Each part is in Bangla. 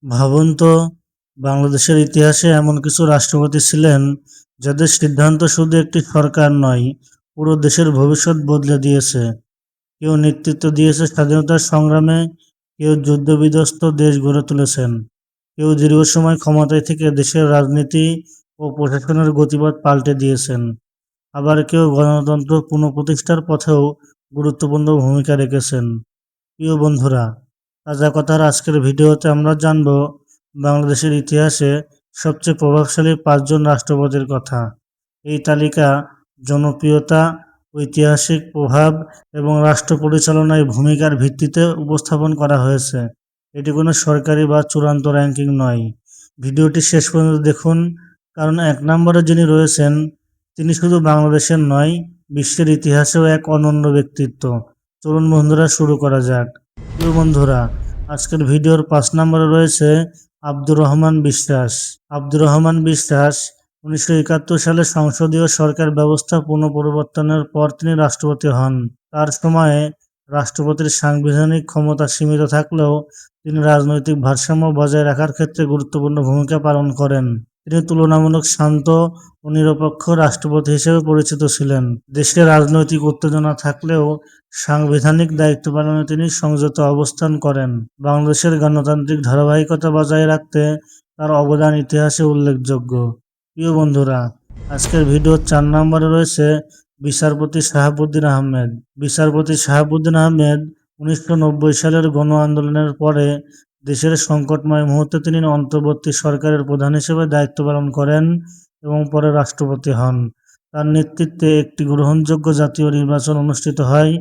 ভাবুন তো, বাংলাদেশের ইতিহাসে এমন কিছু রাষ্ট্রপতি ছিলেন যাদের সিদ্ধান্ত শুধু একটি সরকার নয়, পুরো দেশের ভবিষ্যৎ বদলে দিয়েছে। কেউ নেতৃত্ব দিয়েছে স্বাধীনতার সংগ্রামে, কেউ যুদ্ধবিধ্বস্ত দেশ গড়ে তুলেছেন, কেউ দীর্ঘ সময় ক্ষমতায় থেকে দেশের রাজনীতি ও প্রশাসনের গতিপথ পাল্টে দিয়েছেন। আবার কেউ গণতন্ত্র পুনঃপ্রতিষ্ঠার পথেও গুরুত্বপূর্ণ ভূমিকা রেখেছেন। প্রিয় বন্ধুরা, তাজা কথার আজকের ভিডিওতে আমরা জানব বাংলাদেশের ইতিহাসে সবচেয়ে প্রভাবশালী 5 জন রাষ্ট্রপতির কথা। এই তালিকা জনপ্রিয়তা, ঐতিহাসিক প্রভাব এবং রাষ্ট্র পরিচালনায় ভূমিকার ভিত্তিতে উপস্থাপন করা হয়েছে। এটি কোনো সরকারি বা চূড়ান্ত র্যাঙ্কিং নয়। ভিডিওটি শেষ পর্যন্ত দেখুন, কারণ 1 নম্বরে যিনি রয়েছেন তিনি শুধু বাংলাদেশের নয়, বিশ্বের ইতিহাসেও এক অনন্য ব্যক্তিত্ব। চলুন বন্ধুরা, শুরু করা যাক। প্রিয় বন্ধুরা, আজকের ভিডিওর 5 নম্বরে রয়েছে আব্দুর রহমান বিশ্বাস। আব্দুর রহমান বিশ্বাস 1971 সালে সংসদীয় সরকার ব্যবস্থা পুনঃপ্রবর্তনের পর তিনি রাষ্ট্রপতি হন। তার সময়ে রাষ্ট্রপতির সাংবিধানিক ক্ষমতা সীমিত থাকলেও তিনি রাজনৈতিক ভারসাম্য বজায় রাখার ক্ষেত্রে গুরুত্বপূর্ণ ভূমিকা পালন করেন। তিনি তুলনামূলক শান্ত ও নিরপেক্ষ রাষ্ট্রপতি হিসেবে পরিচিত ছিলেন। দেশে রাজনৈতিক উত্তেজনা থাকলেও সাংবিধানিক দায়িত্ব পালনে তিনি সংযত অবস্থান করেন। বাংলাদেশের গণতান্ত্রিক ধারাবাহিকতা বজায় রাখতে তার অবদান ইতিহাসে উল্লেখযোগ্য। প্রিয় বন্ধুরা, আজকের ভিডিওর 4 নম্বরে রয়েছে বিচারপতি শাহাবুদ্দিন আহমেদ। বিচারপতি শাহাবুদ্দিন আহমেদ 1990 সালের গণ আন্দোলনের পরে দেশের সংকটময় মুহূর্তে তিনি অন্তর্বর্তী সরকারের প্রধান হিসেবে দায়িত্ব পালন করেন এবং পরে রাষ্ট্রপতি হন। তার নেতৃত্বে একটি গ্রহণযোগ্য জাতীয় নির্বাচন অনুষ্ঠিত হয়,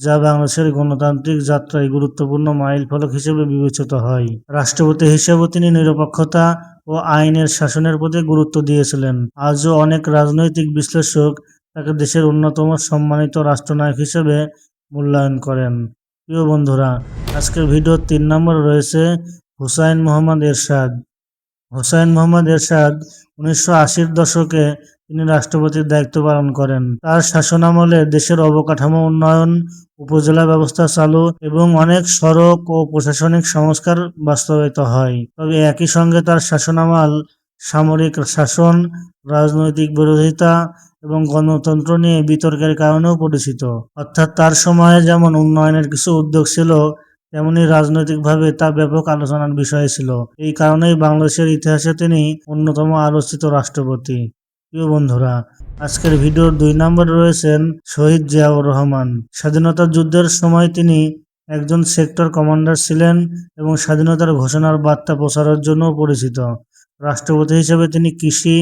যা বাংলাদেশের গণতান্ত্রিক যাত্রায় গুরুত্বপূর্ণ মাইলফলক হিসেবে বিবেচিত হয়। রাষ্ট্রপতি হিসেবেও তিনি নিরপেক্ষতা ও আইনের শাসনের প্রতি গুরুত্ব দিয়েছিলেন। আজও অনেক রাজনৈতিক বিশ্লেষক তাকে দেশের অন্যতম সম্মানিত রাষ্ট্রনায়ক হিসেবে মূল্যায়ন করেন। প্রিয় বন্ধুরা, আজকের ভিডিওর 3 নম্বরে রয়েছে হুসাইন মোহাম্মদ এরশাদ। হুসাইন মোহাম্মদ এরশাদ 1980-র দশকে তিনি রাষ্ট্রপতির দায়িত্ব পালন করেন। তার শাসনামলে দেশের অবকাঠামো উন্নয়ন, উপজেলা ব্যবস্থা চালু এবং অনেক সড়ক ও প্রশাসনিক সংস্কার বাস্তবায়িত হয়। তবে একই সঙ্গে তার শাসনামল সামরিক শাসন, রাজনৈতিক বিরোধিতা এবং গণতন্ত্র নিয়ে বিতর্কের কারণেও পরিচিত। অর্থাৎ তার সময়ে যেমন উন্নয়নের কিছু উদ্যোগ ছিল, তেমনি রাজনৈতিকভাবে তা ব্যাপক আলোচনার বিষয় ছিল। এই কারণেই বাংলাদেশের ইতিহাসে তিনি অন্যতম আলোচিত রাষ্ট্রপতি। প্রিয় বন্ধুরা, আজকের ভিডিওর 2 নম্বরে রয়েছেন শহীদ জিয়াউর রহমান। স্বাধীনতা যুদ্ধের সময় তিনি একজন সেক্টর কমান্ডার ছিলেন এবং স্বাধীনতার ঘোষণার বার্তা প্রচারের জন্য পরিচিত। রাষ্ট্রপতি হিসেবে তিনি কৃষি,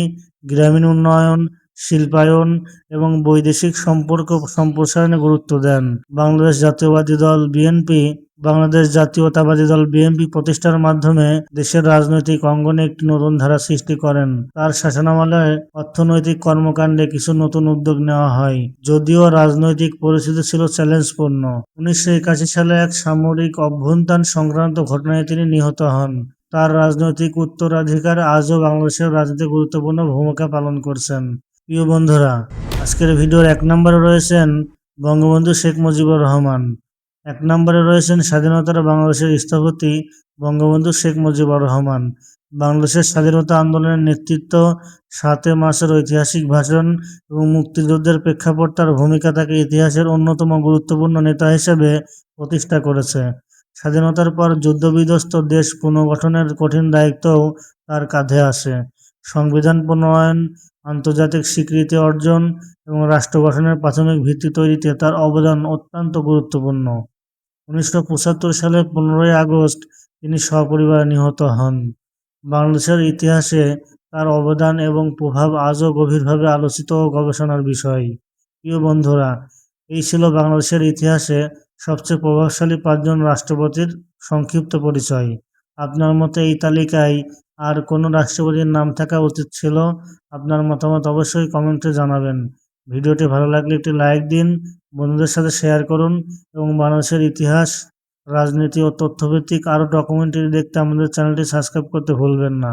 গ্রামীণ উন্নয়ন, শিল্পায়ন এবং বৈদেশিক সম্পর্ক সম্প্রসারণে গুরুত্ব দেন। বাংলাদেশ জাতীয়তাবাদী দল বিএনপি প্রতিষ্ঠার মাধ্যমে দেশের রাজনৈতিক অঙ্গনে একটি নতুন ধারা সৃষ্টি করেন। তার শাসনামলে অর্থনৈতিক কর্মকাণ্ডে কিছু নতুন উদ্যোগ নেওয়া হয়, যদিও রাজনৈতিক পরিস্থিতি ছিল চ্যালেঞ্জপূর্ণ। 1981 সালে এক সামরিক অভ্যুত্থান সংক্রান্ত ঘটনায় তিনি নিহত হন। তার রাজনৈতিক উত্তরাধিকার আজও বাংলাদেশের রাজনীতিতে গুরুত্বপূর্ণ ভূমিকা পালন করছেন। প্রিয় বন্ধুরা, আজকের ভিডিওর 1 নম্বরে রয়েছেন বঙ্গবন্ধু শেখ মুজিবুর রহমান। 1 নম্বরে রয়েছেন স্বাধীনতার বাংলাদেশের স্থপতি বঙ্গবন্ধু শেখ মুজিবুর রহমান। বাংলাদেশের স্বাধীনতা আন্দোলনের নেতৃত্ব, 7 মার্চের ঐতিহাসিক ভাষণ এবং মুক্তিযুদ্ধের প্রেক্ষাপট তার ভূমিকা তাকে ইতিহাসের অন্যতম গুরুত্বপূর্ণ নেতা হিসেবে প্রতিষ্ঠা করেছে। স্বাধীনতার পর যুদ্ধবিধ্বস্ত দেশ পুনর্গঠনের কঠিন দায়িত্বও তার কাঁধে আসে। সংবিধান প্রণয়ন, আন্তর্জাতিক স্বীকৃতি অর্জন এবং রাষ্ট্র গঠনের প্রাথমিক ভিত্তি তৈরিতে তার অবদান অত্যন্ত গুরুত্বপূর্ণ। 1975 সালের 15ই আগস্ট তিনি সপরিবারে নিহত হন। বাংলাদেশের ইতিহাসে তার অবদান এবং প্রভাব আজও গভীরভাবে আলোচিত ও গবেষণার বিষয়। প্রিয় বন্ধুরা, এই ছিল বাংলাদেশের ইতিহাসে সবচেয়ে প্রভাবশালী 5 জন রাষ্ট্রপতির সংক্ষিপ্ত পরিচয়। আপনার মতে এই তালিকায় আর কোনো রাষ্ট্রপতির নাম থাকা উচিত ছিল? আপনার মতামত অবশ্যই কমেন্টে জানাবেন। ভিডিওটি ভালো লাগলে একটি লাইক দিন, বন্ধুদের সাথে শেয়ার করুন এবং বাংলাদেশের ইতিহাস, রাজনীতি ও তথ্যভিত্তিক আরও ডকুমেন্টারি দেখতে আমাদের চ্যানেলটি সাবস্ক্রাইব করতে ভুলবেন না।